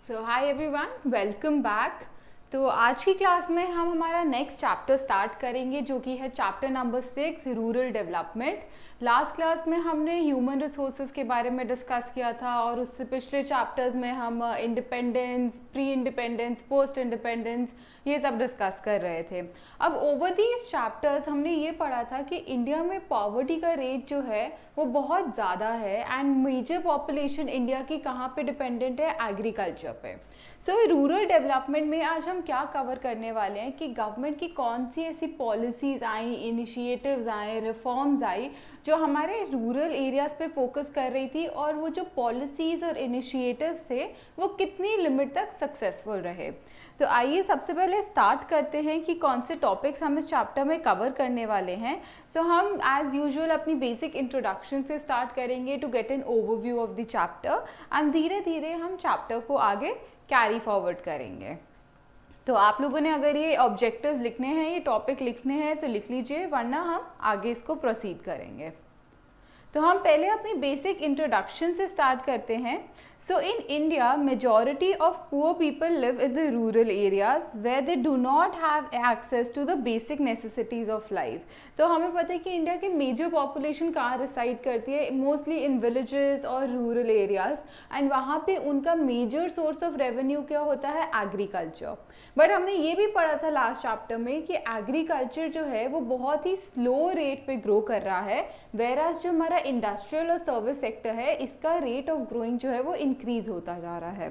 सो hi everyone, welcome back. तो आज की क्लास में हम हमारा नेक्स्ट चैप्टर स्टार्ट करेंगे जो कि है chapter number 6 rural development. Last class में हमने ह्यूमन रिसोर्सेज के बारे में डिस्कस किया था और उससे पिछले चैप्टर्स में हम independence, pre independence, post independence ये सब डिस्कस कर रहे थे। अब ओवर दीज चैप्टर्स हमने ये पढ़ा था कि इंडिया में पॉवर्टी का रेट जो है वो बहुत ज़्यादा है एंड मेजर पॉपुलेशन इंडिया की कहाँ पे डिपेंडेंट है? एग्रीकल्चर पे। सो रूरल डेवलपमेंट में आज हम क्या कवर करने वाले हैं कि गवर्नमेंट की कौन सी ऐसी पॉलिसीज़ आई, इनिशिएटिव्स आए, रिफॉर्म्स आई जो हमारे रूरल एरियाज़ पे फोकस कर रही थी और वो जो पॉलिसीज़ और इनिशिएटिव्स थे वो कितनी लिमिट तक सक्सेसफुल रहे। तो आइए सबसे पहले स्टार्ट करते हैं कि कौन से टॉपिक्स हम इस चैप्टर में कवर करने वाले हैं। सो हम एज यूजुअल अपनी बेसिक इंट्रोडक्शन से स्टार्ट करेंगे to get an overview of the chapter and धीरे धीरे हम चैप्टर को आगे कैरी फॉरवर्ड करेंगे। तो आप लोगों ने अगर ये ऑब्जेक्टिव्स लिखने हैं, ये टॉपिक लिखने हैं तो लिख लीजिए, वरना हम आगे इसको प्रोसीड करेंगे। तो हम पहले अपनी बेसिक इंट्रोडक्शन से स्टार्ट करते हैं। So in India majority of poor people live in the rural areas where they do not have access to the basic necessities of life. तो हमें पता है कि इंडिया की मेजर पॉपुलेशन कहाँ रिसाइड करती है? मोस्टली इन विलेजेस और रूरल एरियाज, एंड वहाँ पे उनका मेजर सोर्स ऑफ रेवेन्यू क्या होता है? एग्रीकल्चर। बट हमने ये भी पढ़ा था लास्ट चैप्टर में कि एग्रीकल्चर जो है वो बहुत ही स्लो रेट पे ग्रो कर रहा है, वेराज जो हमारा इंडस्ट्रियल और सर्विस सेक्टर है इसका रेट ऑफ ग्रोइंग जो है वो इंक्रीज होता जा रहा है।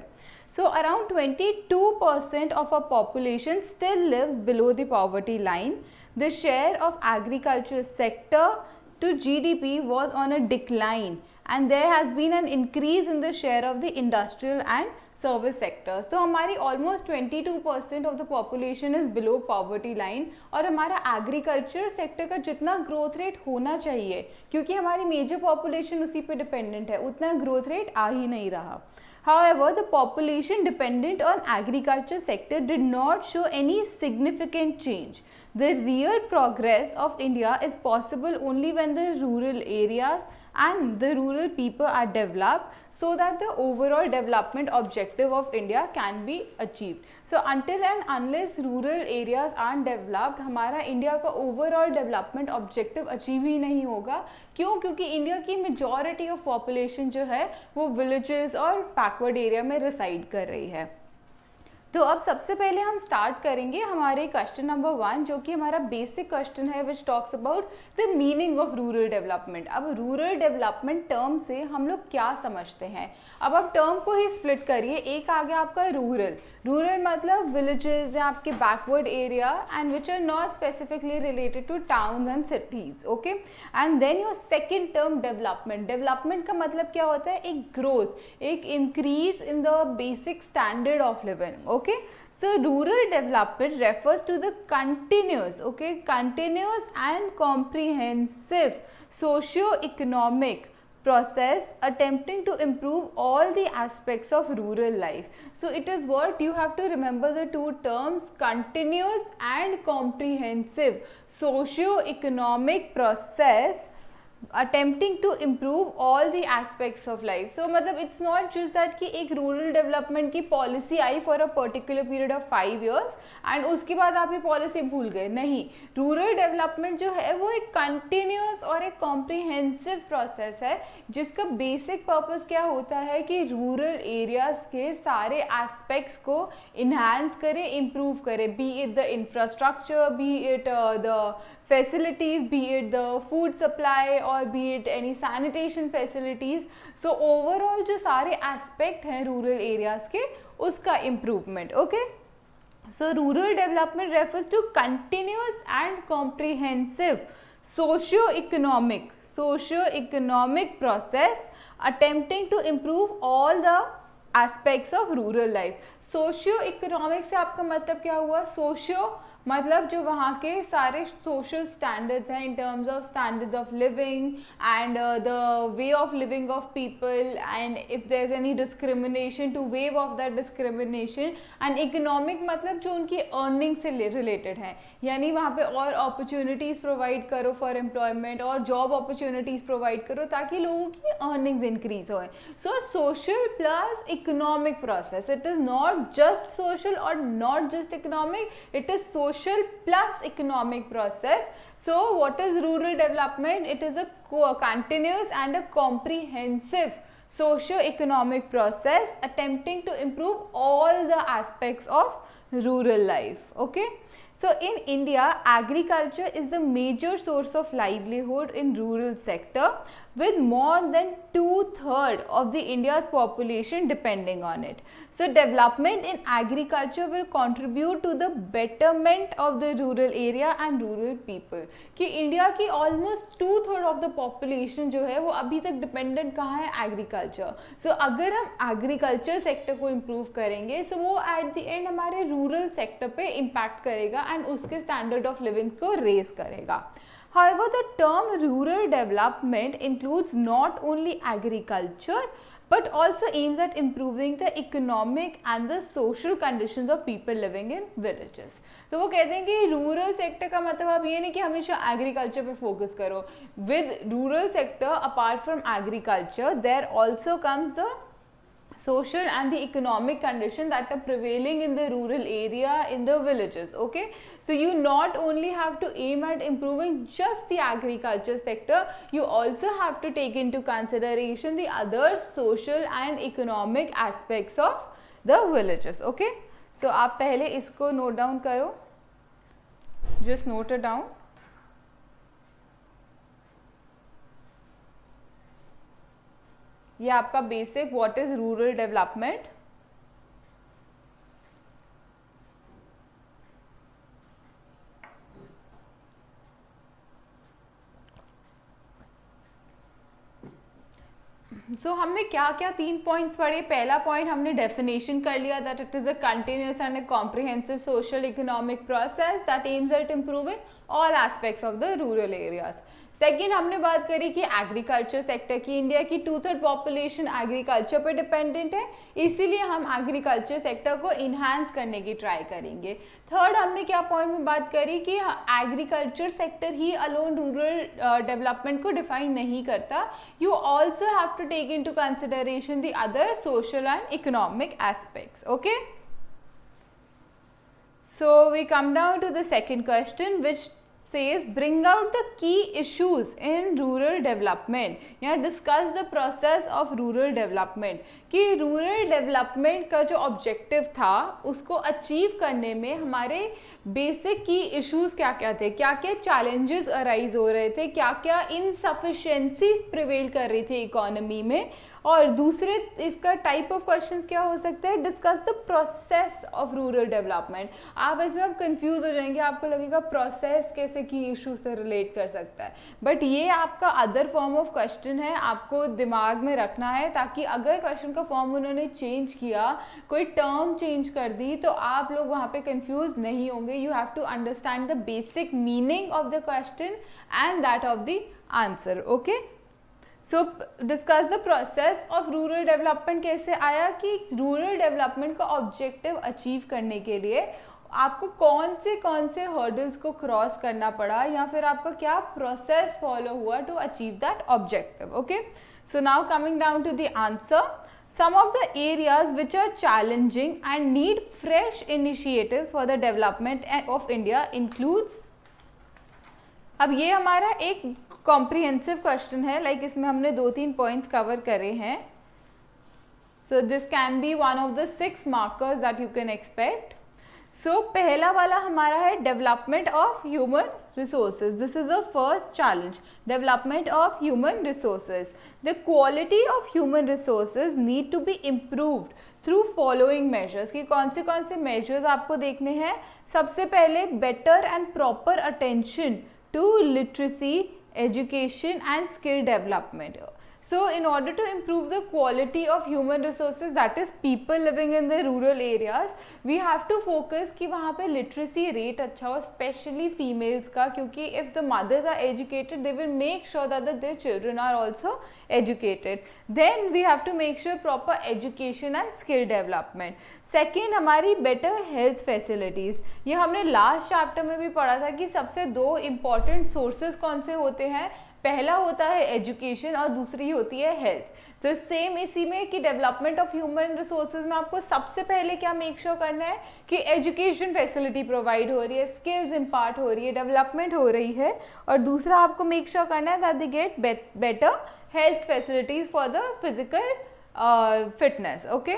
So around 22% of a population still lives below the poverty line. The share of agriculture sector to GDP was on a decline and there has been an increase in the share of the industrial and service sectors. तो हमारी almost 22% of the population is below poverty line और हमारा agriculture sector का जितना growth rate होना चाहिए, क्योंकि हमारी मेजर पॉपुलेशन उसी पे डिपेंडेंट है, उतना ग्रोथ रेट आ ही नहीं रहा। However, the population dependent on agriculture sector did not show any significant change. The real progress of India is possible only when the rural areas and the rural people are developed so that the overall development objective of India can be achieved. So until and unless rural areas aren't developed, हमारा India का overall development objective achieve ही नहीं होगा। क्यों? क्योंकि India की majority of population जो है वो villages और backward area में reside कर रही है। तो अब सबसे पहले हम स्टार्ट करेंगे हमारे क्वेश्चन नंबर 1 जो कि हमारा बेसिक क्वेश्चन है which talks about the meaning of rural development. अब रूरल डेवलपमेंट टर्म से हम लोग क्या समझते हैं? अब आप टर्म को ही स्प्लिट करिए। एक आ गया आपका रूरल। रूरल मतलब विलेजेस या आपके backward area and which are not specifically related to towns and cities, okay. And then your second term development. Development का मतलब क्या होता है? एक ग्रोथ, एक increase in the basic standard of living, okay. So rural development refers to the continuous and comprehensive socio-economic process attempting to improve all the aspects of rural life. So it is what you have to remember, the two terms, continuous and comprehensive socio-economic process attempting to improve all the aspects of life. So मतलब it's not just that कि एक rural development की policy I for a particular period of 5 years and उसके बाद आप ये policy भूल गए, नहीं। rural development जो है वो एक continuous और एक comprehensive process है जिसका basic purpose क्या होता है कि rural areas के सारे aspects को enhance करे, improve करे, be it the infrastructure, be it the facilities, be it the food supply or be it any sanitation facilities. So overall जो सारे aspect हैं rural areas के उसका improvement, okay. So rural development refers to continuous and comprehensive socio-economic process attempting to improve all the aspects of rural life. Socio economic से आपका मतलब क्या हुआ? सोशियो मतलब जो वहाँ के सारे सोशल स्टैंडर्ड्स हैं in terms of standards of living and the way of living of people, and if there is any discrimination to waive of that discrimination, and economic मतलब जो उनकी अर्निंग से रिलेटेड है, यानी वहाँ पे और अपॉर्चुनिटीज़ प्रोवाइड करो फॉर एम्प्लॉयमेंट और जॉब अपॉर्चुनिटीज़ प्रोवाइड करो ताकि लोगों की अर्निंग्स इंक्रीज हो. So social plus economic process, it is not just social or not just economic, it is social plus economic process. So what is rural development? It is a continuous and a comprehensive socio-economic process attempting to improve all the aspects of rural life. Okay, so in India, agriculture is the major source of livelihood in rural sector, with more than 2/3 of the India's population depending on it. So development in agriculture will contribute to the betterment of the rural area and rural people. कि India की almost 2/3 of the population जो है वो अभी तक dependent कहाँ है? agriculture. So अगर हम agriculture sector को improve करेंगे, so वो at the end हमारे rural sector पे impact करेगा and उसके standard of living को raise करेगा. However, the term rural development includes not only agriculture but also aims at improving the economic and the social conditions of people living in villages. तो वो कहते हैं कि rural sector का मतलब अब ये नहीं कि हमेशा एग्रीकल्चर पे फोकस करो. With rural sector apart from agriculture there also comes the social and the economic condition that are prevailing in the rural area, in the villages. Okay, so you not only have to aim at improving just the agriculture sector, you also have to take into consideration the other social and economic aspects of the villages. Okay, so आप पहले इसको note down करो, just note it down. ये आपका basic what is rural development. So हमने क्या क्या 3 points पढ़े. पहला पॉइंट हमने डेफिनेशन कर लिया that it is a continuous and a comprehensive social economic process that aims at improving all aspects of the rural areas. Second हमने बात करी कि एग्रीकल्चर सेक्टर की इंडिया की 2/3 पॉपुलेशन एग्रीकल्चर पर डिपेंडेंट है, इसीलिए हम एग्रीकल्चर सेक्टर को इन्हांस करने की ट्राई करेंगे. थर्ड हमने क्या पॉइंट में बात करी कि एग्रीकल्चर सेक्टर ही अलोन रूरल डेवलपमेंट को डिफाइन नहीं करता. You also have to take into consideration the other social and economic aspects. Okay, so we come down to the second question which says bring out the key issues in rural development या discuss the process of rural development. कि rural development का जो objective था उसको achieve करने में हमारे basic की इश्यूज क्या क्या थे, क्या क्या चैलेंजेस अराइज हो रहे थे, क्या क्या इनसफिशिएंसीज प्रिवेल कर रही थी इकोनॉमी में. और दूसरे इसका टाइप ऑफ क्वेश्चंस क्या हो सकते हैं, discuss the process of rural development. आप इसमें अब कंफ्यूज हो जाएंगे, आपको लगेगा प्रोसेस कैसे की इशू से रिलेट कर सकता है, बट ये आपका अदर फॉर्म ऑफ क्वेश्चन है, आपको दिमाग में रखना है ताकि अगर क्वेश्चन का फॉर्म उन्होंने चेंज किया, कोई टर्म चेंज कर दी, तो आप लोग वहाँ पे कंफ्यूज नहीं होंगे. You have to understand the basic meaning of the question and that of the answer. Okay, so discuss the process of rural development. कैसे आया कि रूरल डेवलपमेंट का ऑब्जेक्टिव अचीव करने के लिए आपको कौन से हर्डल्स को क्रॉस करना पड़ा या फिर आपका क्या प्रोसेस फॉलो हुआ to achieve that objective. Okay, so now coming down to the answer. Some of the areas which are challenging and need fresh initiatives for the development of India includes. अब ये हमारा एक comprehensive question है, like इसमें हमने 2-3 points cover करे हैं. So this can be one of the 6 markers that you can expect. So पहला वाला हमारा है development of human resources. This is the first challenge, development of human resources. The quality of human resources need to be improved through following measures. कि कौन से measures आपको देखने हैं. सबसे पहले better and proper attention to literacy, education and skill development. So in order to improve the quality of human resources, that is people living in the rural areas, we have to focus कि वहाँ पे literacy rate अच्छा हो, especially females का, क्योंकि if the mothers are educated, they will make sure that their children are also educated. Then we have to make sure proper education and skill development. Second, हमारी better health facilities. ये हमने last chapter में भी पढ़ा था कि सबसे दो important sources कौन से होते हैं. पहला होता है एजुकेशन और दूसरी होती है हेल्थ. तो सेम इसी में कि डेवलपमेंट ऑफ ह्यूमन रिसोर्सेज में आपको सबसे पहले क्या मेक श्योर करना है कि एजुकेशन फैसिलिटी प्रोवाइड हो रही है, स्किल्स इम्पार्ट हो रही है, डेवलपमेंट हो रही है, और दूसरा आपको मेक श्योर करना है that they get better health facilities for the physical fitness. Okay,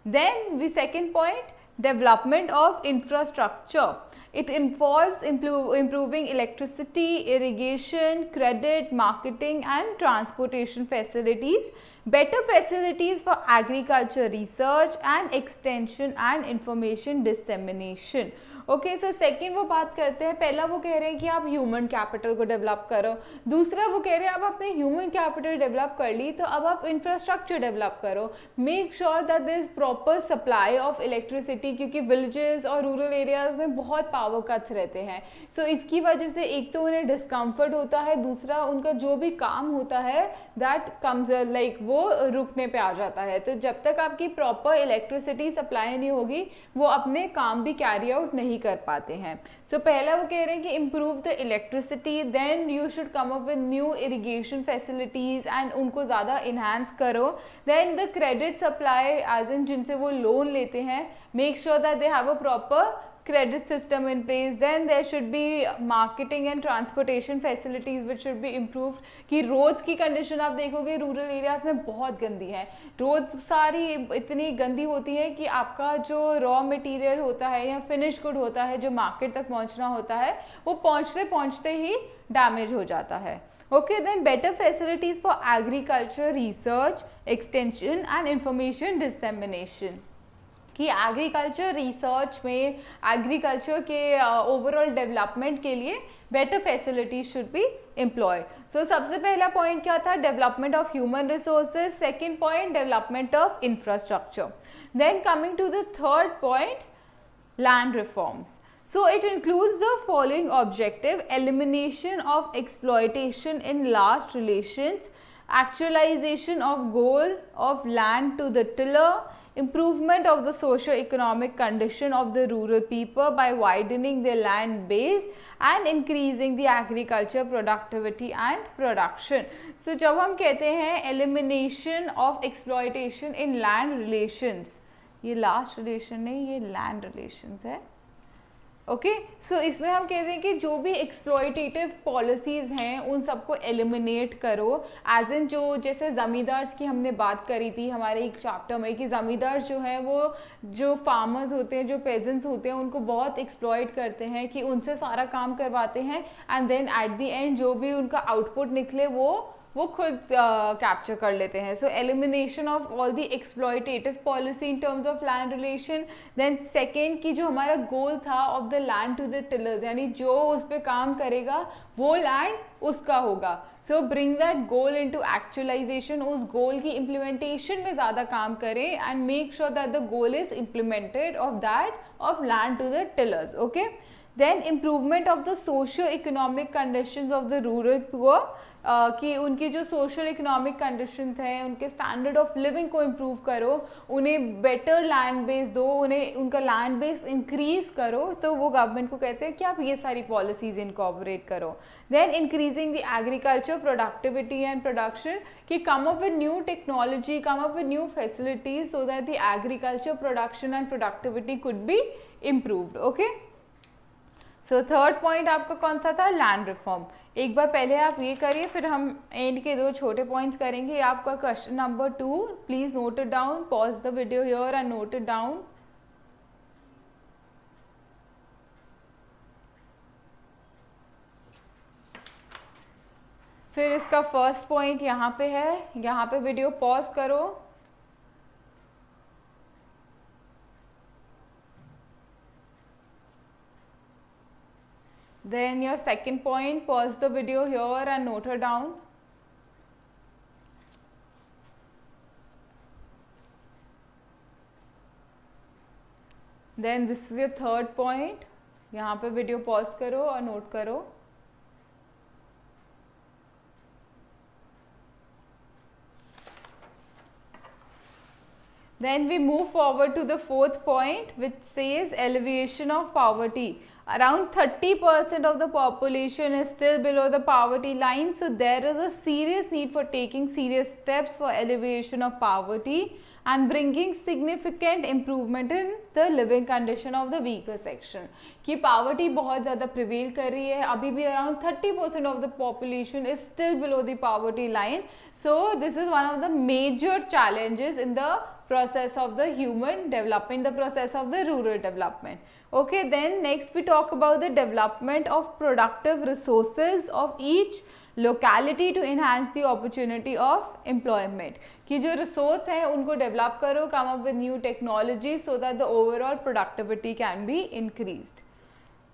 then we second point, development of infrastructure. It involves improving electricity, irrigation, credit, marketing and transportation facilities, better facilities for agriculture research and extension and information dissemination. Okay, so second वो बात करते हैं, पहला वो कह रहे हैं कि आप ह्यूमन कैपिटल को डेवलप करो, दूसरा वो कह रहे हैं अब आपने ह्यूमन कैपिटल डेवलप कर ली तो अब आप इंफ्रास्ट्रक्चर डेवलप करो. Make sure that there is proper supply of electricity, क्योंकि विलेजेस और रूरल एरियाज में बहुत पावर कट्स रहते हैं. सो इसकी वजह से एक तो उन्हें डिस्कम्फर्ट होता है, दूसरा उनका जो भी काम होता है दैट कम्स लाइक वो रुकने पे आ जाता है. तो जब तक आपकी प्रॉपर इलेक्ट्रिसिटी सप्लाई नहीं होगी वो अपने काम भी कैरी आउट नहीं कर पाते हैं. सो पहला वो कह रहे हैं कि improve the electricity, then you should come up with new irrigation facilities and उनको ज़्यादा इन्हांस करो. Then the credit supply as in जिनसे वो लोन लेते हैं, make sure that they have a proper credit system in place. Then there should be marketing and transportation facilities which should be improved. कि roads की condition आप देखोगे rural areas में बहुत गंदी है, रोड्स सारी इतनी गंदी होती है कि आपका जो रॉ मटेरियल होता है या फिनिश गुड होता है जो मार्केट तक पहुंचना होता है वो पहुंचते पहुंचते ही डैमेज हो जाता है. Okay, then better facilities for agriculture research, extension and information dissemination. कि एग्रीकल्चर रिसर्च में एग्रीकल्चर के ओवरऑल डेवलपमेंट के लिए better facilities should be employed. So सबसे पहला पॉइंट क्या था, development of human resources. Second point, development of infrastructure. Then coming to the third point, land reforms. So it includes the following objective: elimination of exploitation in land relations, actualization of goal of land to the tiller, improvement of the socio-economic condition of the rural people by widening their land base and increasing the agriculture productivity and production. So जब हम कहते हैं elimination of exploitation in land relations, ये last relation नहीं, ये land relations है. Okay, सो इसमें हम कहते हैं कि जो भी एक्सप्लॉयटेटिव पॉलिसीज़ हैं उन सबको एलिमिनेट करो. एज इन जो जैसे ज़मींदार्स की हमने बात करी थी हमारे एक चैप्टर में कि ज़मींदार जो हैं वो जो फार्मर्स होते हैं, जो पेजेंट्स होते हैं, उनको बहुत एक्सप्लॉयट करते हैं कि उनसे सारा काम करवाते हैं and then at the end जो भी उनका आउटपुट निकले वो खुद कैप्चर कर लेते हैं. So elimination of all the exploitative policy in terms of land relation. Then second की जो हमारा गोल था of the land to the tillers, यानी जो उस पर काम करेगा वो लैंड उसका होगा. So bring that goal into actualization, उस गोल की इम्प्लीमेंटेशन में ज़्यादा काम करें and make sure that the goal is implemented of that of land to the tillers. Okay, then improvement of the socio economic conditions of the rural poor, कि उनकी जो social economic conditions हैं उनके standard of living को improve करो, उन्हें better land base दो, उन्हें उनका लैंड बेस इंक्रीज करो. तो वो गवर्नमेंट को कहते हैं कि आप ये सारी पॉलिसीज इनकॉर्पोरेट करो. Then increasing the agriculture productivity and production, कि come up with new technology, come up with new facilities so that the agriculture production and productivity could be improved. Okay, so third point आपका कौन सा था, land reform. एक बार पहले आप ये करिए फिर हम एंड के दो छोटे पॉइंट्स करेंगे. ये आपका question number 2, please note it down, pause the video here and note it down. फिर इसका फर्स्ट पॉइंट यहाँ पे है, यहाँ पे वीडियो पॉज करो. Then your second point, pause the video here and note it down. Then this is your third point. यहाँ पे वीडियो पॉज करो और नोट करो. Then we move forward to the fourth point, which says alleviation of poverty. Around 30% of the population is still below the poverty line, so there is a serious need for taking serious steps for alleviation of poverty and bringing significant improvement in the living condition of the weaker section. कि poverty बहुत ज़्यादा prevail कर रही है, अभी भी around 30% of the population is still below the poverty line. So this is one of the major challenges in the process of the human development, the process of the rural development. Okay, then next we talk about the development of productive resources of each locality to enhance the opportunity of employment. कि जो resource हैं उनको develop करो, come up with new technology so that the overall productivity can be increased.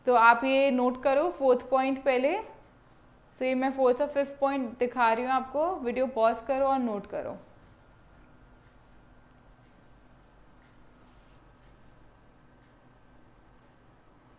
तो आप ये note करो fourth point पहले. So ये मैं fourth और fifth point दिखा रही हूँ आपको, वीडियो pause करो और note करो.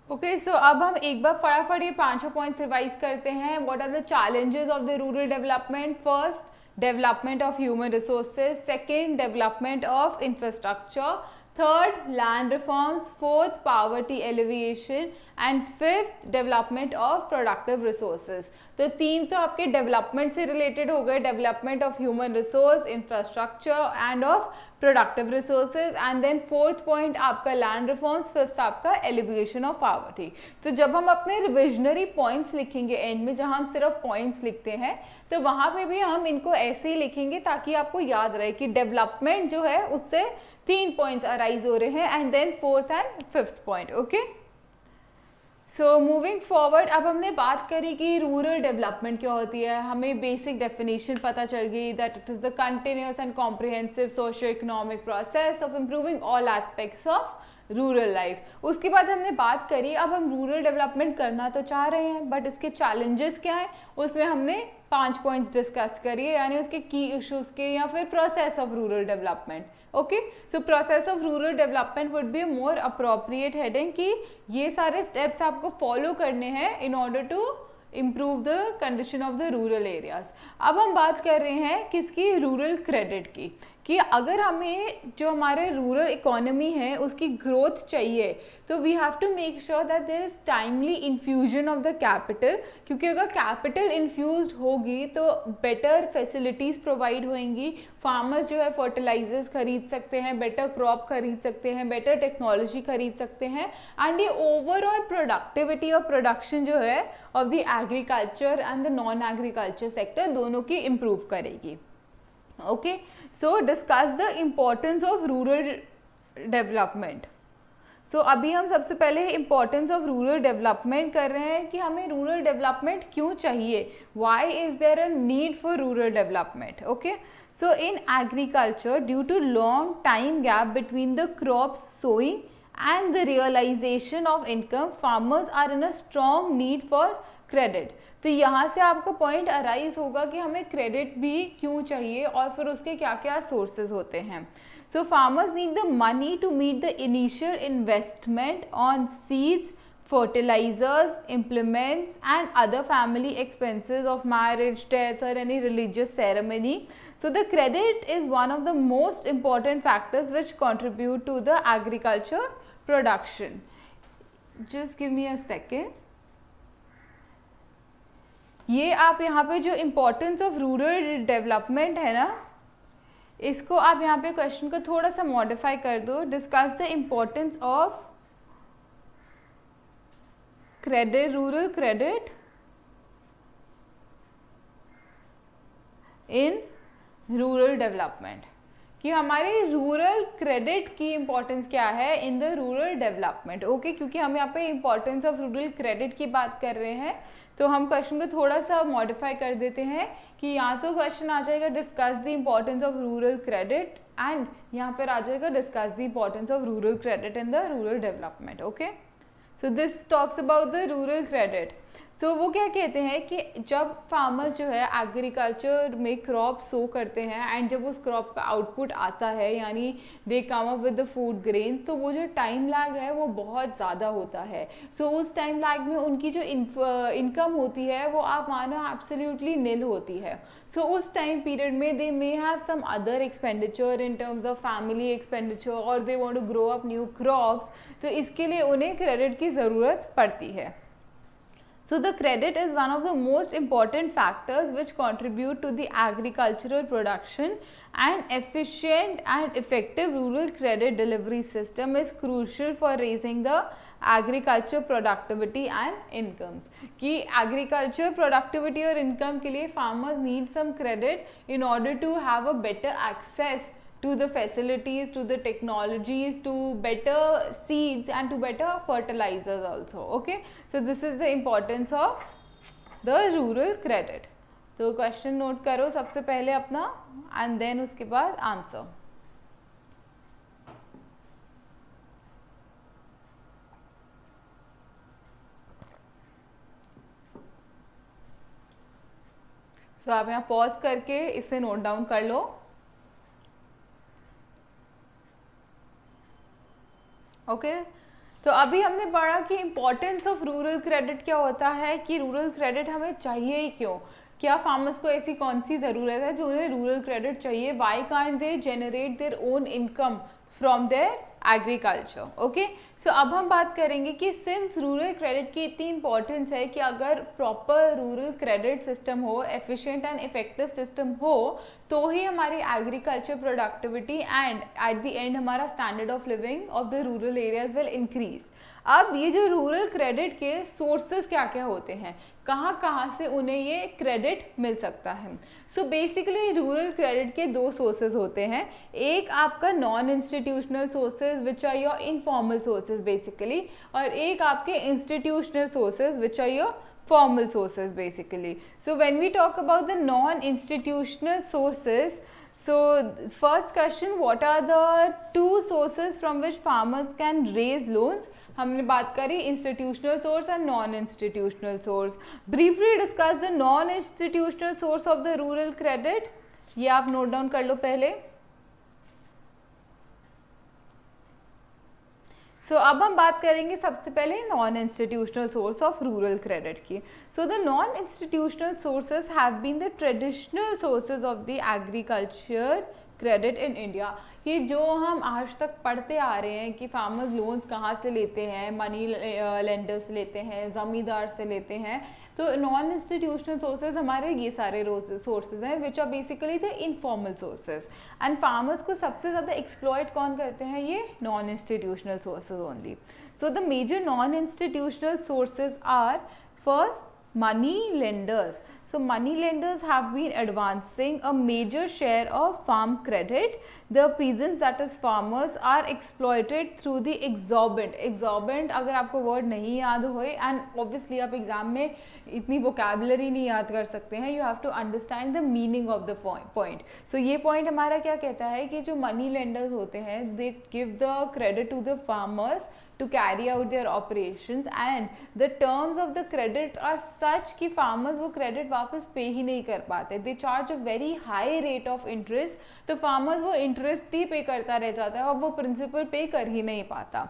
ओके सो अब हम एक बार फटाफट ये पांचों पॉइंट्स रिवाइज करते हैं. What are the challenges of the rural development? First, development of human resources. Second, development of infrastructure. Third, land reforms. Fourth, poverty alleviation. And fifth, development of productive resources. तो तीन तो आपके development से related हो गए, development of human resource, infrastructure and of productive resources. And then fourth point आपका लैंड रिफॉर्म्स, फिफ्थ आपका एलिविएशन ऑफ पॉवर्टी. तो जब हम अपने रिविजनरी पॉइंट्स लिखेंगे एंड में, जहां हम सिर्फ पॉइंट्स लिखते हैं, तो वहां पे भी हम इनको ऐसे ही लिखेंगे ताकि आपको याद रहे कि डेवलपमेंट जो है उससे तीन पॉइंट्स अराइज हो रहे हैं, and then fourth and fifth point. Okay, so moving forward, अब हमने बात करी कि रूरल डेवलपमेंट क्या होती है. हमें बेसिक डेफिनेशन पता चल गई that it is the continuous and comprehensive socio economic process of improving all aspects of rural life. उसके बाद हमने बात करी अब हम रूरल डेवलपमेंट करना तो चाह रहे हैं, बट इसके चैलेंजेस क्या हैं, उसमें हमने 5 पॉइंट्स डिस्कस करिए, यानी उसके की इश्यूज के या फिर process of rural development. Okay, so process of rural development would be more appropriate heading कि ये सारे स्टेप्स आपको फॉलो करने हैं in order to improve the condition of the rural areas. अब हम बात कर रहे हैं किसकी? रूरल क्रेडिट की. कि अगर हमें जो हमारे रूरल इकोनॉमी है उसकी ग्रोथ चाहिए, तो we have to make sure that there is timely infusion of the capital. क्योंकि अगर कैपिटल इन्फ्यूज्ड होगी तो बेटर फैसिलिटीज़ प्रोवाइड होंगी. फार्मर्स जो है फर्टिलाइजर्स खरीद सकते हैं, बेटर क्रॉप खरीद सकते हैं, बेटर टेक्नोलॉजी खरीद सकते हैं, एंड ये ओवरऑल प्रोडक्टिविटी और प्रोडक्शन जो है of the agriculture and the non agriculture sector दोनों की इम्प्रूव करेगी. Okay, so discuss the importance of rural development. So अभी हम सबसे पहले इम्पोर्टेंस ऑफ रूरल डेवलपमेंट कर रहे हैं कि हमें रूरल डेवलपमेंट क्यों चाहिए. Why is there a need for rural development? Okay, so in agriculture due to long time gap between the crop sowing and the realization of income, farmers are in a strong need for credit. तो यहाँ से आपको point arise होगा कि हमें credit भी क्यों चाहिए और फिर उसके क्या क्या सोर्सेज होते हैं. So farmers need the money to meet the initial investment on seeds, fertilizers, implements and other family expenses of marriage, death or any religious ceremony. So the credit is one of the most important factors which contribute to the agriculture production. Just give me a second. ये आप यहाँ पे जो importance of rural development है ना, इसको आप यहाँ पे क्वेश्चन को थोड़ा सा मॉडिफाई कर दो. Discuss the importance of credit, rural credit in rural development. कि हमारे रूरल क्रेडिट की इम्पोर्टेंस क्या है इन द रूरल डेवलपमेंट. ओके, क्योंकि हम यहाँ पे इम्पोर्टेंस ऑफ रूरल क्रेडिट की बात कर रहे हैं तो हम क्वेश्चन को थोड़ा सा मॉडिफाई कर देते हैं कि यहाँ तो क्वेश्चन आ जाएगा discuss the importance of rural credit, and यहाँ पर आ जाएगा discuss the importance of rural credit in the rural development. Okay, so this talks about the rural credit. सो वो क्या कहते हैं कि जब फार्मर्स जो है एग्रीकल्चर में क्रॉप सो करते हैं एंड जब उस क्रॉप का आउटपुट आता है यानी they come up with the food grains, तो वो जो टाइम लैग है वो बहुत ज़्यादा होता है। सो उस टाइम लैग में उनकी जो इनकम होती है वो आप मानो एब्सोल्युटली निल होती है। सो उस टाइम पीरियड में they may have some other expenditure in terms of family expenditure और they want to grow up new crops, तो इसके लिए उन्हें क्रेडिट की ज़रूरत पड़ती है। So the credit is one of the most important factors which contribute to the agricultural production, and efficient and effective rural credit delivery system is crucial for raising the agriculture productivity and incomes. कि agriculture productivity और income के लिए farmers need some credit in order to have a better access to the facilities, to the technologies, to better seeds and to better fertilizers also. Okay, so this is the importance of the rural credit. तो question note करो सबसे पहले अपना and then उसके बाद answer. सो आप यहाँ pause करके इसे नोट डाउन कर लो। ओके तो अभी हमने पढ़ा कि इम्पोर्टेंस ऑफ रूरल क्रेडिट क्या होता है, कि रूरल क्रेडिट हमें चाहिए ही क्यों, क्या फार्मर्स को ऐसी कौन सी ज़रूरत है जो उन्हें रूरल क्रेडिट चाहिए, why can't they generate their own income from their agriculture. Okay so अब हम बात करेंगे कि सिंस रूरल क्रेडिट की इतनी इंपॉर्टेंस है कि अगर प्रॉपर रूरल क्रेडिट सिस्टम हो, एफिशिएंट एंड इफेक्टिव सिस्टम हो, तो ही हमारी agriculture productivity and at the end हमारा standard of living of the rural areas will increase. अब ये जो रूरल क्रेडिट के सोर्सेज क्या क्या होते हैं, कहाँ कहाँ से उन्हें ये क्रेडिट मिल सकता है। सो बेसिकली रूरल क्रेडिट के दो सोर्सेज होते हैं, एक आपका non institutional sources which are your informal sources basically, और एक आपके institutional sources which are your formal sources basically. So when we talk about the non-institutional sources, so first question, what are the two sources from which farmers can raise loans? हमने बात करी institutional source and non-institutional source. Briefly discuss the non-institutional source of the rural credit. ये आप note down कर लो पहले। अब हम बात करेंगे सबसे पहले non institutional source of rural credit की। The non institutional sources have been the traditional sources of the agriculture credit in India. कि जो हम आज तक पढ़ते आ रहे हैं कि फार्मर्स लोन्स कहाँ से लेते हैं, मनी लेंडर से लेते हैं, ज़मींदार से लेते हैं, तो नॉन इंस्टीट्यूशनल सोर्सेज हमारे ये सारे सोर्सेज हैं which are basically the informal sources. And farmers को सबसे ज़्यादा एक्सप्लॉइट कौन करते हैं, ये non institutional sources only. So the major non institutional sources are first money lenders. So money lenders have been advancing a major share of farm credit. The peasants, that is farmers, are exploited through the exorbitant अगर आपको word नहीं याद होए, and obviously आप exam में इतनी vocabulary नहीं याद कर सकते हैं, you have to understand the meaning of the point. So ये point हमारा क्या कहता है कि जो money lenders होते हैं, they give the credit to the farmers to carry out their operations, and the terms of the credit are such कि farmers वो credit वापस पे ही नहीं कर पाते, they charge a very high rate of interest, तो farmers वो interest ही पे करता रह जाता है और वो principal पे कर ही नहीं पाता।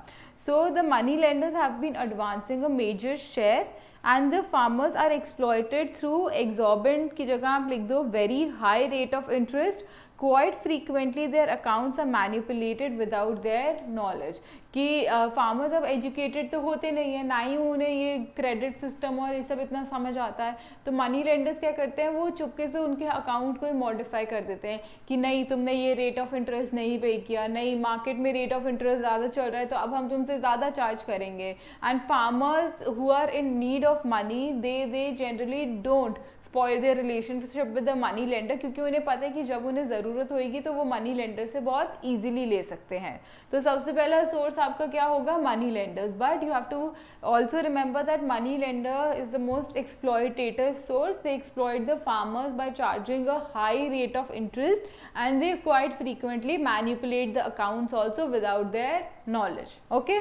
So the money lenders have been advancing a major share and the farmers are exploited through exorbitant की जगह आप लिख दो very high rate of interest. Quite frequently their accounts are manipulated without their knowledge. कि farmers अब educated तो होते नहीं है, ना ही उन्हें ये क्रेडिट सिस्टम और ये सब इतना समझ आता है, तो मनी लेंडर्स क्या करते हैं, वो चुपके से उनके अकाउंट को ही मॉडिफाई कर देते हैं कि नहीं तुमने ये रेट ऑफ इंटरेस्ट नहीं पे किया, नहीं मार्केट में रेट ऑफ इंटरेस्ट ज़्यादा चल रहा है तो अब हम तुमसे ज़्यादा चार्ज करेंगे। And farmers who are in need of money they generally don't spoil their relationship with the money lender, क्योंकि उन्हें पता है कि जब उन्हें ज़रूरत होगी तो वो मनी लेंडर से बहुत ईजिली ले सकते हैं। तो सबसे पहला सोर्स आपका क्या होगा, money lenders, but you have to also remember that money lender is the most exploitative source. They exploit the farmers by charging a high rate of interest and they quite frequently manipulate the accounts also without their knowledge. Okay,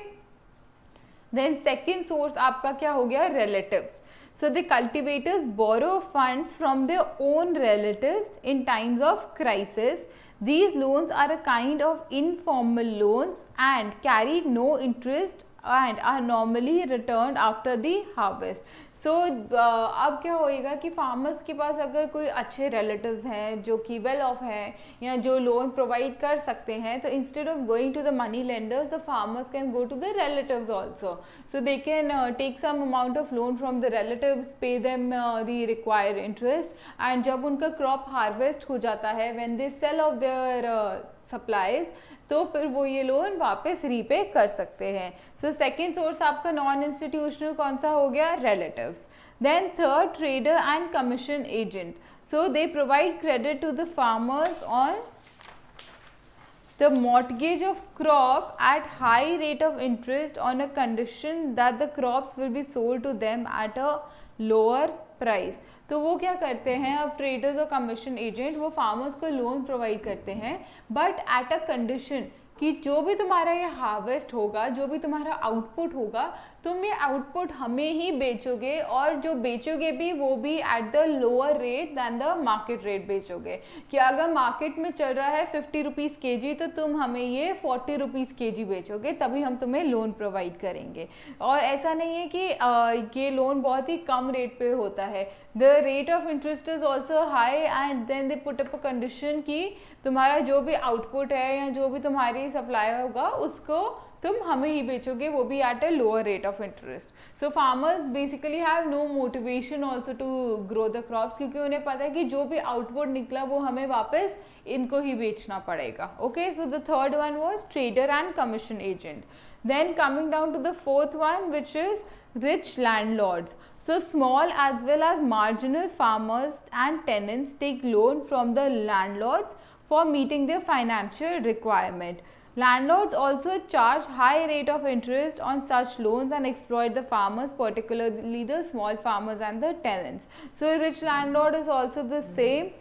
then second source आपका क्या हो गया, relatives. So the cultivators borrow funds from their own relatives in times of crisis. These loans are a kind of informal loans and carry no interest and are normally returned after the harvest. So अब क्या होएगा कि farmers के पास अगर कोई अच्छे relatives हैं जो कि वेल ऑफ हैं या जो लोन प्रोवाइड कर सकते हैं, तो instead of going to the money lenders the farmers can go to the relatives also. So they can take some amount of loan from the relatives, pay them the required interest, and जब उनका crop harvest हो जाता है, when they sell off their supplies, तो फिर वो ये loan वापस रीपे कर सकते हैं. सो सेकेंड सोर्स आपका नॉन इंस्टीट्यूशनल कौन सा हो गया? Relatives. Then third, trader and commission agent. So they provide credit to the farmers on the mortgage of crop at high rate of interest on a condition that the crops will be sold to them at a lower price. तो वो क्या करते हैं, अब traders और commission agent वो farmers को loan provide करते हैं, बट एट अ कंडीशन कि जो भी तुम्हारा ये हार्वेस्ट होगा, जो भी तुम्हारा आउटपुट होगा, तुम ये आउटपुट हमें ही बेचोगे, और जो बेचोगे भी वो भी at the lower rate than the market rate बेचोगे. कि अगर मार्केट में चल रहा है 50 रुपीज़ के जी, तो तुम हमें ये 40 रुपीज़ के जी बेचोगे, तभी हम तुम्हें लोन प्रोवाइड करेंगे. और ऐसा नहीं है कि ये लोन बहुत ही कम रेट पे होता है. The rate of interest is also high and then they put up a condition कि तुम्हारा जो भी आउटपुट है या जो भी तुम्हारी सप्लाई होगा उसको तुम हमें ही बेचोगे, वो भी at a lower rate of interest. So farmers basically have no motivation also to grow the crops, क्योंकि उन्हें पता है कि जो भी आउटपुट निकला वो हमें वापस इनको ही बेचना पड़ेगा. Okay, so the third one was trader and commission agent. Then coming down to the fourth one, which is rich landlords. So small as well as marginal farmers and tenants take loan from the landlords for meeting their financial requirement. Landlords also charge high rate of interest on such loans and exploit the farmers, particularly the small farmers and the tenants. So rich landlord is also the same,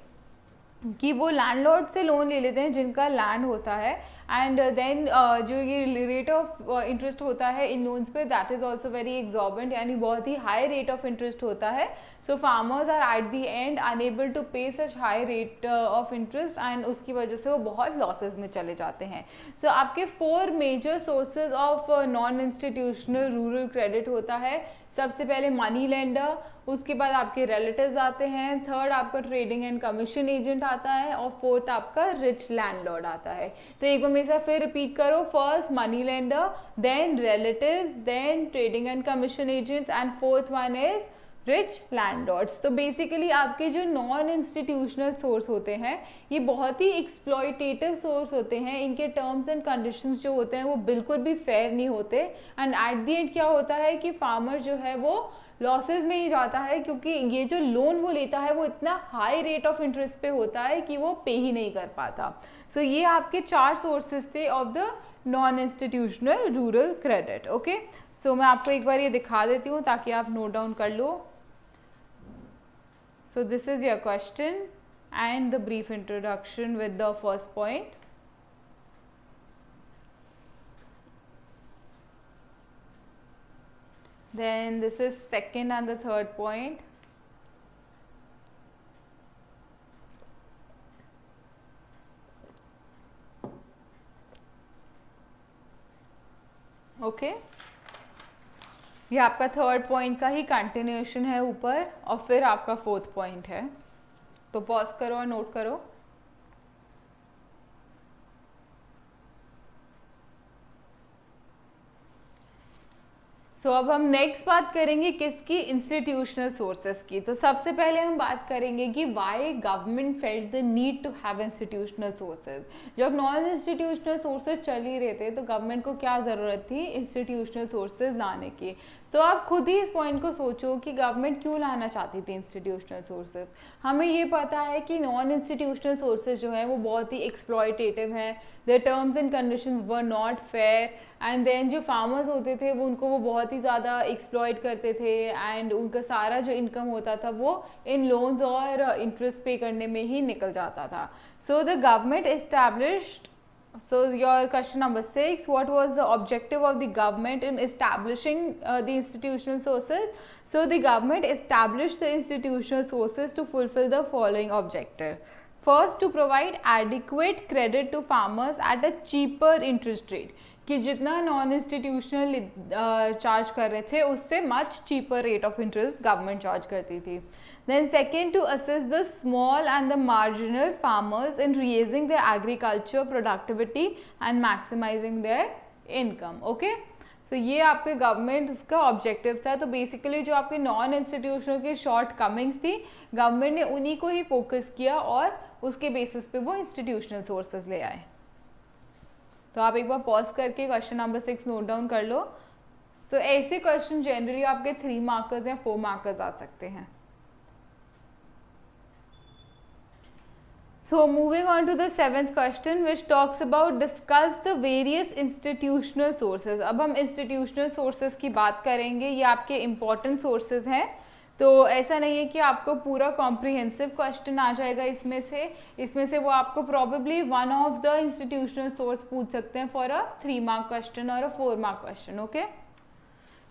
कि वो landlord से loan ले लेते हैं जिनका land होता है, and then जो ये रेट ऑफ इंटरेस्ट होता है इन लोन्स पे, that is also very exorbitant, यानी बहुत ही हाई रेट ऑफ इंटरेस्ट होता है. So farmers are at the end unable to pay such high rate of interest, and उसकी वजह से वो बहुत लॉसेज में चले जाते हैं. सो आपके 4 major sources of non institutional rural credit होता है. सबसे पहले मनी लेंडर, उसके बाद आपके रिलेटिव्स आते हैं, थर्ड आपका ट्रेडिंग एंड कमीशन एजेंट आता है, और फोर्थ आपका रिच लैंडलॉर्ड आता है. तो एक बार मेरे साथ फिर रिपीट करो, first money lender, then relatives, then trading and commission agents, and fourth one is rich landlords. तो बेसिकली आपके जो नॉन इंस्टीट्यूशनल सोर्स होते हैं ये बहुत ही एक्सप्लॉयटेटिव सोर्स होते हैं. इनके टर्म्स एंड कंडीशंस जो होते हैं वो बिल्कुल भी फेयर नहीं होते, एंड एट द एंड क्या होता है कि फार्मर जो है वो लॉसेज में ही जाता है, क्योंकि ये जो लोन वो लेता है वो इतना हाई रेट ऑफ इंटरेस्ट पे होता है कि वो पे ही नहीं कर पाता. सो ये आपके 4 सोर्सेज थे of the non institutional rural credit. Okay, so मैं आपको एक बार ये दिखा देती हूँ ताकि आप नोट डाउन कर लो. So this is your question and the brief introduction with the first point. Then this is second and the third point. Okay. ये आपका थर्ड पॉइंट का ही कंटिन्यूएशन है ऊपर, और फिर आपका फोर्थ पॉइंट है. तो पॉज करो और नोट करो. सो अब हम नेक्स्ट बात करेंगे किसकी? इंस्टीट्यूशनल सोर्सेज की. तो सबसे पहले हम बात करेंगे कि why government felt the need to have institutional sources. जब नॉन इंस्टीट्यूशनल सोर्सेज चल ही रहे थे तो गवर्नमेंट को क्या ज़रूरत थी? इंस्टीट्यूशनल सोर्सेज लाने की. तो आप खुद ही इस पॉइंट को सोचो कि गवर्नमेंट क्यों लाना चाहती थी इंस्टीट्यूशनल सोर्सेज. हमें ये पता है कि नॉन इंस्टीट्यूशनल सोर्सेज जो हैं वो बहुत ही एक्सप्लॉयटेटिव हैं, their terms and conditions were not fair, and then जो फार्मर्स होते थे वो उनको वो बहुत ही ज़्यादा एक्सप्लॉयट करते थे, एंड उनका सारा जो इनकम होता था वो इन लोन्स और इंटरेस्ट पे करने में ही निकल जाता था. So the government established So your question number 6, what was the objective of the government in establishing the institutional sources? So the government established the institutional sources to fulfill the following objective. First, to provide adequate credit to farmers at a cheaper interest rate, कि जितना non institutional charge कर रहे थे उससे much cheaper rate of interest government charge करती थी. Then second, to assist the small and the marginal farmers in raising their agriculture productivity and maximizing their income. Okay? So ये आपके government का objective था. तो बेसिकली जो आपके non institutional की शॉर्ट कमिंग्स थी, गवर्नमेंट ने उन्हीं को ही फोकस किया और उसके बेसिस पे वो इंस्टीट्यूशनल सोर्सेज ले आए. तो आप एक बार पॉज करके क्वेश्चन नंबर 6 नोट डाउन कर लो. तो ऐसे क्वेश्चन जनरली आपके 3 मार्कर्स या 4 मार्कर्स आ सकते हैं. So moving on to the 7th question, which talks about discuss the various institutional sources. अब हम institutional sources की बात करेंगे. ये आपके important sources हैं. तो ऐसा नहीं है कि आपको पूरा comprehensive question आ जाएगा इसमें से वो आपको probably one of the institutional source पूछ सकते हैं for a 3 mark question और a 4 mark question. Okay?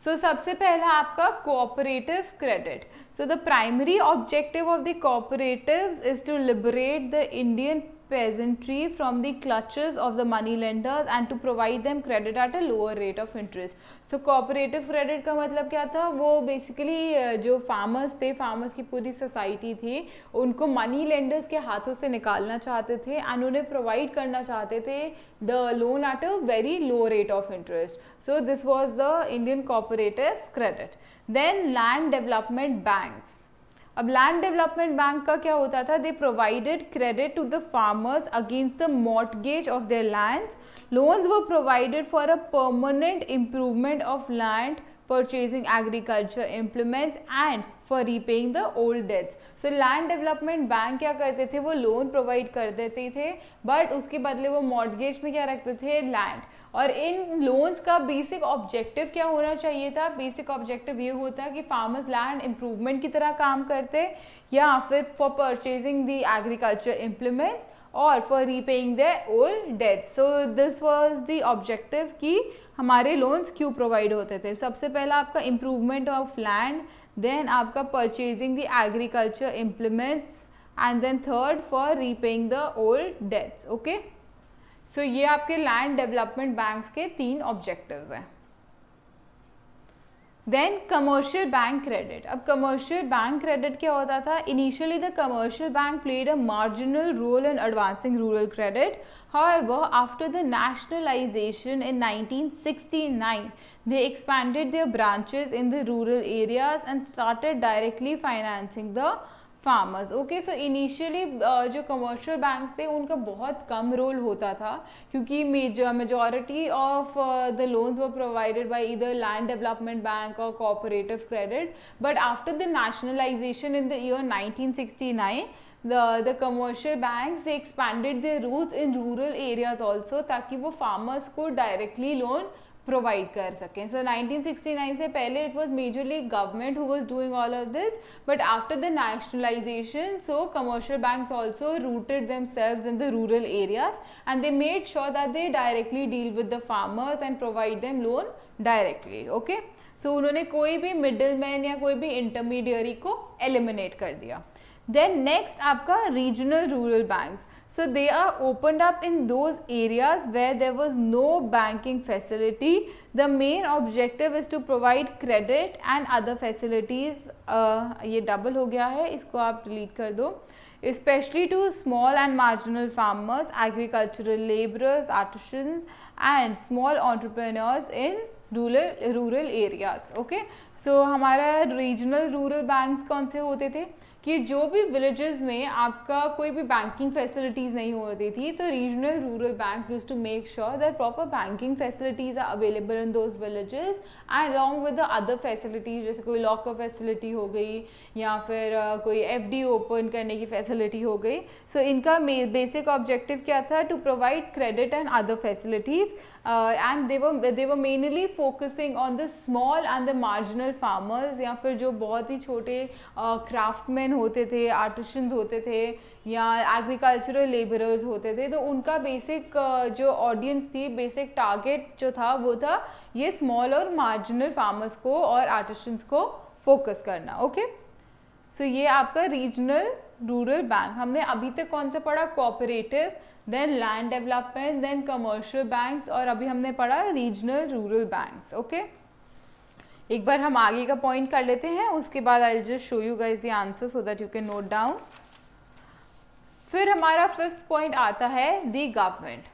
So सबसे पहला आपका cooperative credit. So the primary objective of the cooperatives is to liberate the Indian peasantry from the clutches of the money lenders and to provide them credit at a lower rate of interest. So cooperative credit का मतलब क्या था? वो basically जो farmers थे, farmers की पूरी society थी, उनको money lenders के हाथों से निकालना चाहते थे and उन्हें provide करना चाहते थे the loan at a very low rate of interest. So this was the Indian cooperative credit. Then land development banks. अब लैंड डेवलपमेंट बैंक का क्या होता था? They provided credit to the farmers against the mortgage of their lands. Loans were provided for a permanent improvement of land, purchasing agriculture implements and for repaying the old debts. So land development bank क्या करते थे? वो loan provide कर देते थे but उसके बदले वो मॉर्टगेज में क्या रखते थे? लैंड. और इन लोन्स का बेसिक ऑब्जेक्टिव क्या होना चाहिए था? बेसिक ऑब्जेक्टिव ये होता कि फार्मर्स लैंड इम्प्रूवमेंट की तरह काम करते या फिर for purchasing the agriculture implement और for repaying the old debts. So this was the objective कि हमारे लोन्स क्यों प्रोवाइड होते थे. सबसे पहला आपका इम्प्रूवमेंट ऑफ लैंड, देन आपका purchasing the agriculture implements and then third for repaying the old debts. Okay, so ये आपके लैंड डेवलपमेंट बैंक्स के 3 ऑब्जेक्टिव्स हैं. Then commercial bank credit. अब कमर्शियल बैंक क्रेडिट क्या होता था? Initially the commercial bank played a marginal role in advancing rural credit. However, after the nationalization in 1969, they expanded their branches in the rural areas and started directly financing the farmers. Okay, so initially जो commercial banks थे उनका बहुत कम role होता था क्योंकि majority of the loans were provided by either land development bank और cooperative credit. But after the nationalisation in the year 1969, the commercial banks they expanded their routes in rural areas also ताकि वो farmers को directly loan provide कर सकें. सो 1969 से पहले it was majorly government who was doing all of this, but after the nationalisation so commercial banks also rooted themselves in the rural areas and they made sure that they directly deal with the farmers and provide them loan directly. Okay, so उन्होंने कोई भी middle man या कोई भी intermediary को eliminate कर दिया. Then next आपका regional rural banks. So they are opened up in those areas where there was no banking facility. The main objective is to provide credit and other facilities. ये double हो गया है, इसको आप delete कर दो. Especially to small and marginal farmers, agricultural laborers, artisans and small entrepreneurs in rural areas. Okay, so हमारा regional rural banks कौन से होते थे कि जो भी विलेजेस में आपका कोई भी बैंकिंग फैसिलिटीज़ नहीं होती थी तो regional rural bank used to make sure that proper banking facilities are available in those villages and along with the other facilities, जैसे कोई लॉकर फैसिलिटी हो गई या फिर कोई एफडी ओपन करने की फैसिलिटी हो गई. सो इनका बेसिक ऑब्जेक्टिव क्या था? To provide credit and other facilities and they were mainly focusing on the small and the marginal farmers, या फिर जो बहुत ही छोटे क्राफ्टमैन होते थे, आर्टिशंस होते थे, या एग्रीकल्चरल लेबरर्स होते थे. तो उनका बेसिक जो ऑडियंस थी, बेसिक टारगेट जो था वो था ये स्मॉल और मार्जिनल फार्मर्स को और आर्टिशंस को फोकस करना. ओके, सो ये आपका रीजनल रूरल बैंक. हमने अभी तक कौन सा पढ़ा? Cooperative, then land development, then commercial banks, और अभी हमने पढ़ा रीजनल रूरल बैंक्स. ओके, एक बार हम आगे का पॉइंट कर लेते हैं, उसके बाद I will just show you guys the answer so that you can note down. फिर हमारा फिफ्थ पॉइंट आता है the government.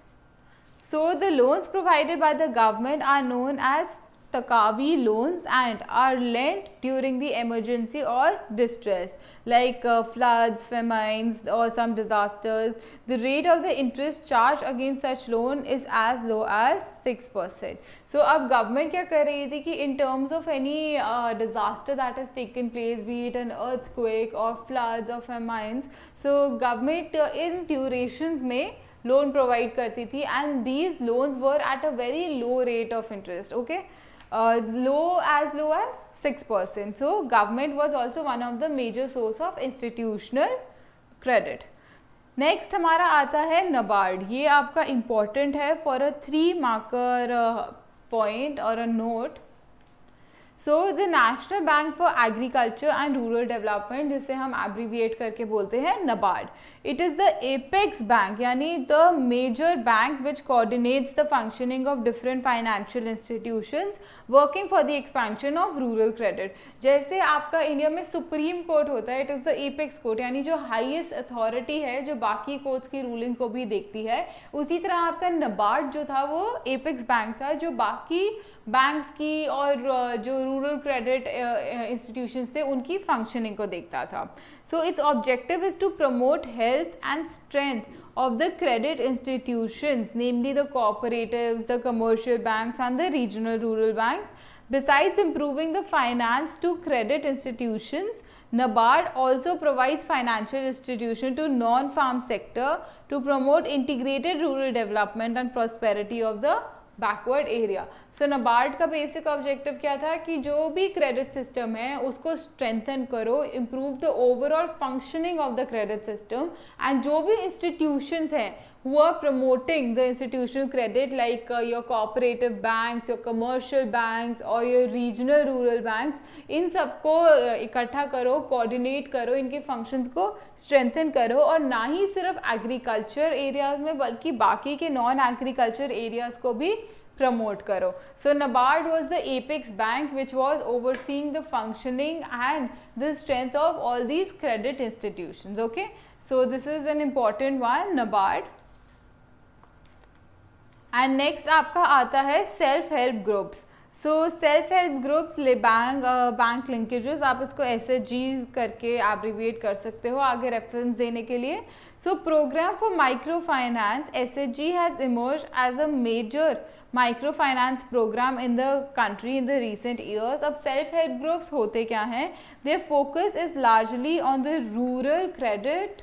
So the loans provided by the government are known as Takabi loans and are lent during the emergency or distress like floods, famines or some disasters. The rate of the interest charged against such loan is as low as 6%. So अब government क्या कर रही थी कि in terms of any disaster that has taken place, be it an earthquake or floods or famines, so government in durations में loan provide करती थी, and these loans were at a very low rate of interest. Okay, low as 6%. So government was also one of the major source of institutional credit. Next हमारा आता है नबार्ड. ये आपका important है for a 3 marker point और a note. So the national bank for agriculture and rural development, जिसे हम abbreviate करके बोलते हैं NABARD. It is the apex bank, यानी the major bank which coordinates the functioning of different financial institutions working for the expansion of rural credit. जैसे आपका India में supreme court होता है, it is the apex court, यानी जो highest authority है जो बाकी कोर्ट्स की रूलिंग को भी देखती है. उसी तरह आपका नबार्ड जो था वो एपेक्स बैंक था, जो बाकी बैंक्स की और जो रूरल क्रेडिट इंस्टीट्यूशंस थे उनकी फंक्शनिंग को देखता था. So its objective is to promote health and strength of the credit institutions, namely the cooperatives, the commercial banks and the regional rural banks. Besides improving the finance to credit institutions, NABARD also provides financial institution to non-farm sector to promote integrated rural development and prosperity of the backward area. So NABARD का basic objective क्या था कि जो भी credit system है उसको strengthen करो, improve the overall functioning of the credit system, and जो भी इंस्टीट्यूशंस हैं who are promoting the institutional credit like your cooperative banks, your commercial banks or your regional rural banks, इन सबको इकट्ठा करो, coordinate करो, इनके फंक्शंस को स्ट्रेंथन करो, और ना ही सिर्फ एग्रीकल्चर एरियाज में बल्कि बाकी के नॉन एग्रीकल्चर एरियाज को भी प्रमोट करो. So NABARD was the apex bank which was overseeing the functioning and the strength of all these credit institutions. Okay, so this is an important one, NABARD. And next आपका आता है self help groups. So self help groups bank linkages, आप इसको SHG करके abbreviate कर सकते हो आगे रेफरेंस देने के लिए. So programme for micro finance SHG has emerged as a major micro finance programme in the country in the recent years. अब सेल्फ हेल्प ग्रुप्स होते क्या हैं? Their focus is largely on the rural credit,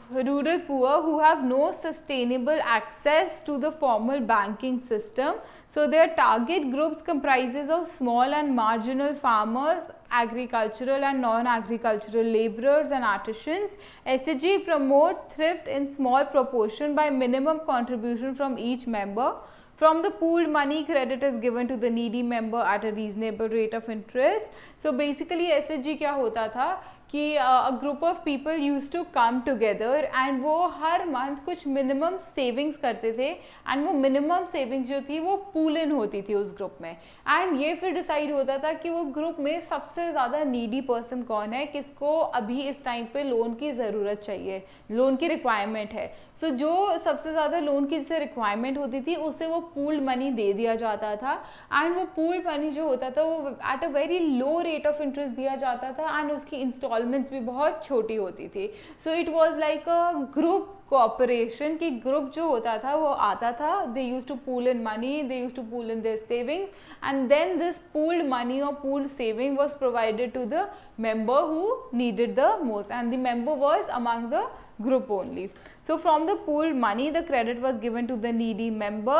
rural poor who have no sustainable access to the formal banking system. So their target groups comprises of small and marginal farmers, agricultural and non-agricultural laborers and artisans. SHG promote thrift in small proportion by minimum contribution from each member. From the pooled money, credit is given to the needy member at a reasonable rate of interest. So basically SHG क्या होता था कि a group of people used to come together and वो हर month कुछ minimum savings करते थे, and वो minimum savings जो थी वो पूल इन होती थी उस ग्रुप में, एंड ये फिर डिसाइड होता था कि वो ग्रुप में सबसे ज़्यादा नीडी पर्सन कौन है, किसको अभी इस टाइम पे लोन की ज़रूरत चाहिए, लोन की रिक्वायरमेंट है. सो जो सबसे ज़्यादा लोन की जिसे रिक्वायरमेंट होती थी उसे वो पूल्ड मनी दे दिया जाता था, एंड वो पूल्ड मनी जो होता था वो at a very low rate of interest दिया जाता था, एंड उसकी इंस्टॉल इंस्टॉलमेंट्स भी बहुत छोटी होती थी. So it was like a group cooperation की ग्रुप जो होता था वो आता था, they use to pool in money, they use to pool in their savings, and then this pooled money और pooled saving was provided to the member who needed the most, and the member was among the group only. So from the pooled money, the credit was given to the needy member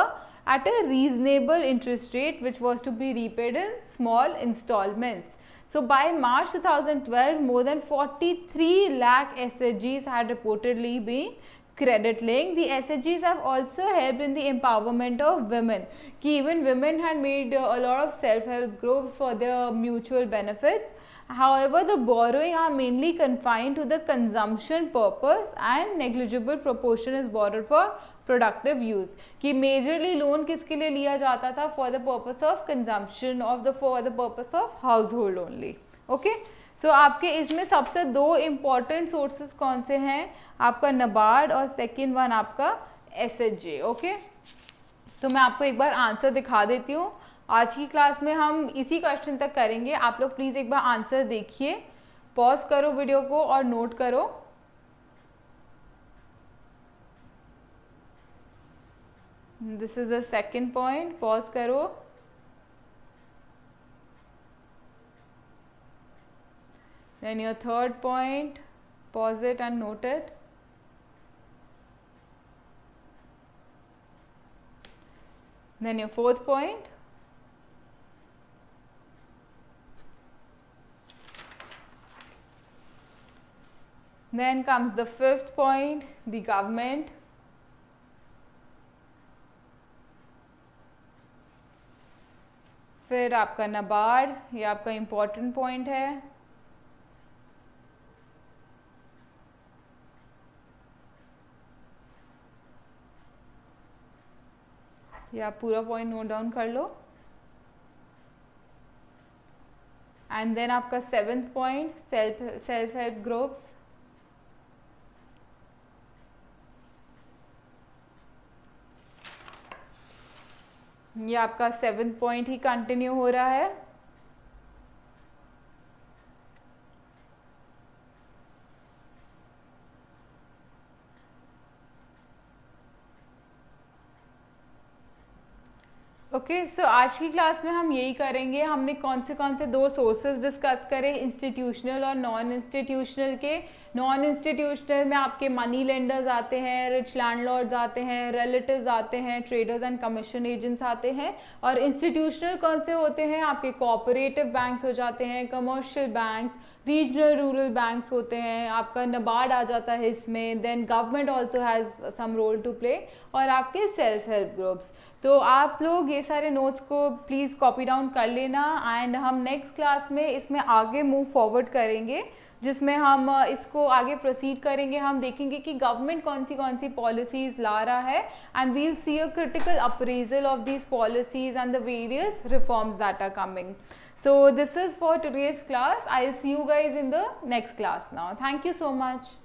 at a reasonable interest rate, which was to be repaid in small installments. So by March 2012, more than 43 lakh SHGs had reportedly been credit linked. The SHGs have also helped in the empowerment of women. Ki even women had made a lot of self-help groups for their mutual benefits. However, the borrowing are mainly confined to the consumption purpose and negligible proportion is borrowed for productive use. कि majorly loan किसके लिए लिया जाता था? For the purpose of consumption for the purpose of household only. Okay? So आपके इसमें सबसे दो important sources कौन से हैं? आपका NABARD और second one आपका SHG. Okay? तो मैं आपको एक बार आंसर दिखा देती हूँ. आज की क्लास में हम इसी क्वेश्चन तक करेंगे. आप लोग प्लीज़ एक बार आंसर देखिए, पॉज करो वीडियो को और नोट करो. This is the second point, pause करो. Then your third point, pause it and note it. Then your fourth point. Then comes the fifth point, the government. फिर आपका NABARD, ये आपका important point है. ये आप पूरा point नोट डाउन कर लो. एंड देन आपका seventh point, self help groups. ये आपका सेवेंथ पॉइंट ही कंटिन्यू हो रहा है. ओके, सो आज की क्लास में हम यही करेंगे. हमने कौन से दो सोर्सेज डिस्कस करे, इंस्टीट्यूशनल और नॉन इंस्टीट्यूशनल के. नॉन इंस्टीट्यूशनल में आपके मनी लेंडर्स आते हैं, रिच लैंडलॉर्ड्स आते हैं, रिलेटिव्स आते हैं, ट्रेडर्स एंड कमीशन एजेंट्स आते हैं. और इंस्टीट्यूशनल कौन से होते हैं? आपके कोऑपरेटिव बैंक्स हो जाते हैं, commercial banks, regional rural banks होते हैं, आपका NABARD आ जाता है इसमें. Then government also has some role to play, और आपके सेल्फ हेल्प ग्रुप्स. तो आप लोग ये सारे नोट्स को प्लीज़ कॉपी डाउन कर लेना. एंड हम नेक्स्ट क्लास में इसमें आगे मूव फॉरवर्ड करेंगे, जिसमें हम इसको आगे प्रोसीड करेंगे. हम देखेंगे कि गवर्नमेंट कौन सी पॉलिसीज़ ला रहा है, and we'll see a critical appraisal of these policies and the various reforms that are coming. So this is for today's class. I'll see you guys in the next class now. Thank you so much.